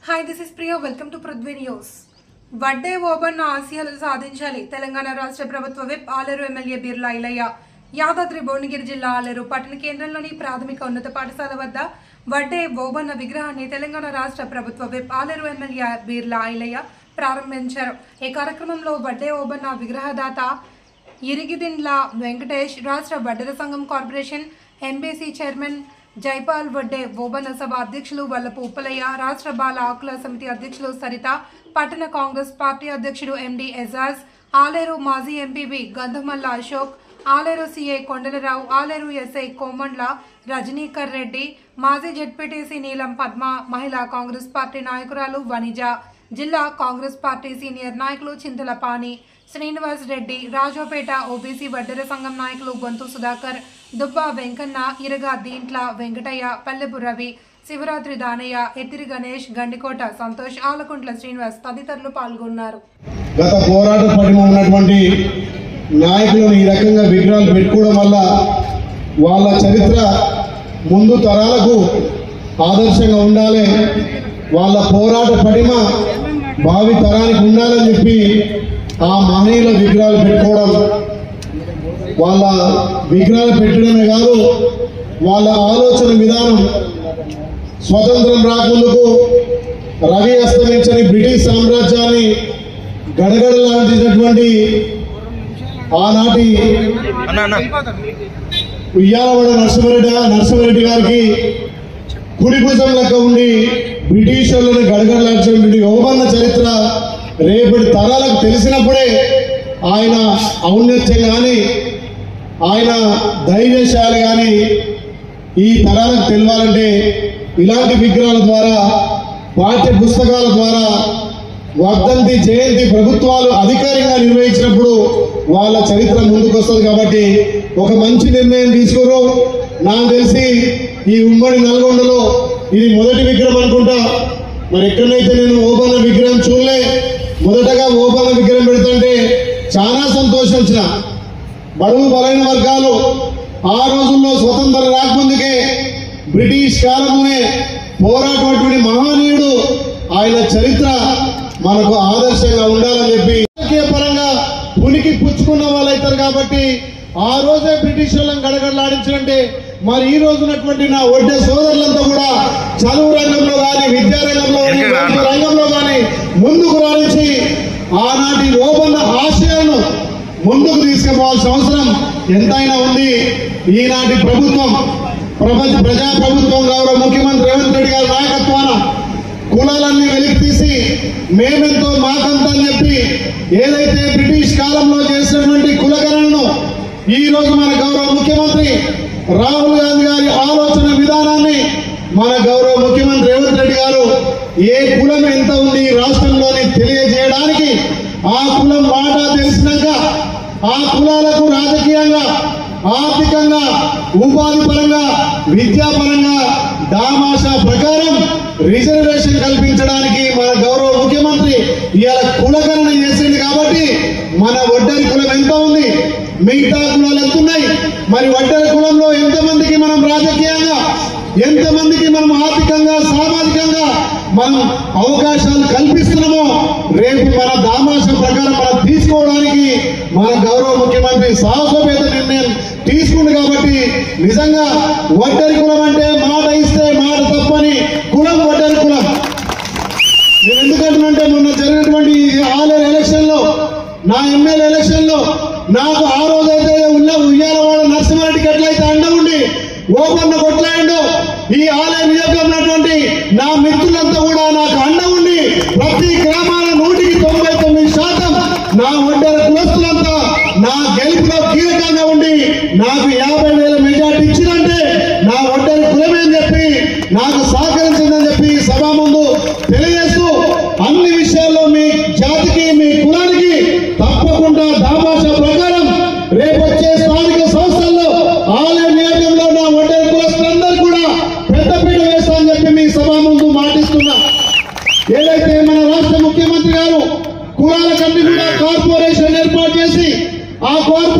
Hi, this is Priya. Welcome to Prithvi News. Vadde Obanna ఆశయాలు సాధించాలి. తెలంగాణ రాష్ట్ర ప్రభుత్వ విప్ ఆలేరు ఎమ్మెల్యే బిర్లా ఐలయ్య యాదాద్రి భువనగిరి జిల్లా ఆలేరు పట్టణ కేంద్రంలోని ప్రాథమిక ఉన్నత పాఠశాల వద్ద వడ్డే ఓబన్న విగ్రహాన్ని తెలంగాణ రాష్ట్ర ప్రభుత్వ విప్ ఆలేరు ఎమ్మెల్యే బిర్లా ఐలయ్య ప్రారంభించారు. ఈ కార్యక్రమంలో వడ్డే ఓబన్న విగ్రహదాత ఇరిగిదిండ్ల వెంకటేష్, రాష్ట్ర వడ్డెర సంఘం corporation MBC chairman Jaipal Vadde, Obanna సభ అధ్యక్షులు వల్లపు ఉప్పలయ్య, రాష్ట్ర బాల హక్కుల సమితి అధ్యక్షులు సరిత, పట్టణ కాంగ్రెస్ పార్టీ అధ్యక్షుడు ఎండి ఎజాజ్, ఆలేరు మాజీ MPP Gandhamalla Ashok, Aleru CI Kondalarao, Aleru SI Komandla Rajanikar Reddy, మాజీ జెడ్పీటీసీ నీలం పద్మ, మహిళా కాంగ్రెస్ పార్టీ నాయకురాలు వనిజ, జిల్లా కాంగ్రెస్ పార్టీ సీనియర్ నాయకులు చింతల పాని, శ్రీనివాస్ రెడ్డి, రాజోపేట ఓబీసీ వడ్డెర సంఘం నాయకులు గొంతు సుధాకర్, దుబ్బా వెంకన్న, ఇరగా దీంట్ల వెంకటయ్య, పల్లెపు రవి, శివరాత్రి దానయ్య, ఎత్తిరి గణేష్, గండికోట సంతోష్, ఆలకుంట్ల శ్రీనివాస్ తదితరులు పాల్గొన్నారు. గత పోరాట పటిమ ఉన్నటువంటి నాయకులను ఈ రకంగా విగ్రహాలు పెట్టుకోవడం వల్ల వాళ్ళ చరిత్ర ముందు తరాలకు ఆదర్శంగా ఉండాలి, వాళ్ళ పోరాట పటిమ భావి తరానికి ఉండాలని చెప్పి ఆ మహనీయుల విగ్రహాలు పెట్టుకోవడం, వాళ్ళ విగ్రహాలు పెట్టడమే కాదు వాళ్ళ ఆలోచన విధానం స్వతంత్రం రాకముందుకు రవి అస్తమించని బ్రిటిష్ సామ్రాజ్యాన్ని గడగడలాంటినటువంటి ఆనాటి ఉయ్యాలవాడ నరసింహారెడ్డి గారికి కుడి భుజం లెక్క ఉండి బ్రిటిషర్లను గడగడలాంటినటువంటి ఓబన్న చరిత్ర రేపటి తరాలకు తెలిసినప్పుడే ఆయన ఔన్నత్యం కానీ ఆయన ధైర్యశాలి కానీ ఈ తరాలకు తెలియాలంటే ఇలాంటి విగ్రహాల ద్వారా, పాఠ్య పుస్తకాల ద్వారా, వర్ధంతి జయంతి ప్రభుత్వాలు అధికారికంగా నిర్వహించినప్పుడు వాళ్ళ చరిత్ర ముందుకు వస్తుంది. కాబట్టి ఒక మంచి నిర్ణయం తీసుకురు. నాకు తెలిసి ఈ ఉమ్మడి నల్గొండలో ఇది మొదటి విగ్రహం అనుకుంటా. మరి ఎక్కడైతే నేను ఓబన్న విగ్రహం చూడలే, మొదటగా ఓబన్న విగ్రహం పెడుతుంటే చాలా సంతోషం వచ్చిన. బడుగు బలైన వర్గాలు ఆ రోజుల్లో స్వతంత్రం రాకముందుకే బ్రిటిష్ కాలంలోనే పోరాటటువంటి మహనీయుడు, ఆయన చరిత్ర మనకు ఆదర్శంగా ఉండాలని చెప్పి రాజకీయ పరంగా ఉనికి పుచ్చుకున్న వాళ్ళు అవుతారు. కాబట్టి ఆ రోజే బ్రిటిష్ వాళ్ళని గడగడలాడించాలంటే మరి ఈ రోజు ఉన్నటువంటి నా ఒడ్డే సోదరులంతా కూడా చదువు రంగంలో కానీ, విద్యా రంగంలో కానీ, రంగంలో కానీ ముందుకు రాణించి ఆనాటి ఓబన్న ఆశయాలను ముందుకు తీసుకుపోవాల్సిన అవసరం ఎంతైనా ఉంది. ఈనాటి ప్రభుత్వం ప్రజా ప్రభుత్వం గౌరవ ముఖ్యమంత్రి రేవంత్ రెడ్డి గారి నాయకత్వాన కులాలన్నీ వెలికి తీసి మేమెంతో మాకంతా అని చెప్పి ఏదైతే బ్రిటిష్ కాలంలో చేసినటువంటి కులగణనను ఈ రోజు మన గౌరవ ముఖ్యమంత్రి రాహుల్ గాంధీ గారి ఆలోచన విధానాన్ని మన గౌరవ ముఖ్యమంత్రి రేవంత్ రెడ్డి గారు ఏ కులం ఎంత ఉంది రాష్ట్రంలోని తెలియజేయడానికి, ఆ కులం వాటా తెలిసినాక ఆ కులాలకు రాజకీయంగా, ఆర్థికంగా, ఉపాధి పరంగా, విద్యాపరంగా దామాషా ప్రకారం రిజర్వేషన్ కల్పించడానికి మన గౌరవ ముఖ్యమంత్రి ఇవాళ కులగణన చేసింది. కాబట్టి మన వడ్డెర కులం ఎంత ఉంది, మిగతా కులాలు ఎంత ఉన్నాయి, మరి వడ్డెర కులంలో ఎంతమందికి మనం రాజకీయంగా, ఎంతమందికి మనం ఆర్థికంగా, సామాజికంగా మనం అవకాశాలు కల్పిస్తున్నామో రేపు మన దామాషా ప్రకారం మనం తీసుకోవడానికి మన గౌరవ ముఖ్యమంత్రి సాహసోపేత నిర్ణయం తీసుకుంది. కాబట్టి నిజంగా వడ్డెర కులం అంటే మాట ఇస్తే మాట తప్పని కులం వడ్డెర కులం. నేను ఎందుకంటున్నంటే మొన్న జరిగినటువంటి ఆలేరు ఎలక్షన్ లో, నా ఎమ్మెల్యే ఎలక్షన్ లో నాకు ఆ రోజైతే ఉన్న ఉయ్యాలవాడ నరసింహారెడ్డికి ఎట్లయితే అండ ఉండి ఓబన్న కొట్లాడిండో, ఈ ఆలయ నియోజకమైనటువంటి నా మిత్రులంతా కూడా నాకు అండ ఉండి ప్రతి గ్రామాల 199% నా వడ్డెర కులస్తులంతా నా గెలుపులో కీలకంగా ఉండి నాకు 50,000 మెజార్టీ ఇచ్చినంటే నా వడ్డెర కులమే అని చెప్పి నాకు సహకరించిందని చెప్పి సభా ముందు తెలియజేస్తూ అన్ని విషయాల్లో మీ జాతికి, మీ కులానికి తప్పకుండా దామాషా ప్రకారం రేపొచ్చే స్థానిక సంస్థల్లో ఆలయ నియోజకంలో నా వడ్డెర కులస్తులందరూ కూడా పెద్దపీట వేస్తామని చెప్పి మీ సభా ముందు మాటిస్తున్నా. ఏదైతే మన రాష్ట్ర ముఖ్యమంత్రి గారు కులాల కన్నీ కూడా కార్పొరేషన్ ఏర్పాటు చేసి ఆ కార్పొరేషన్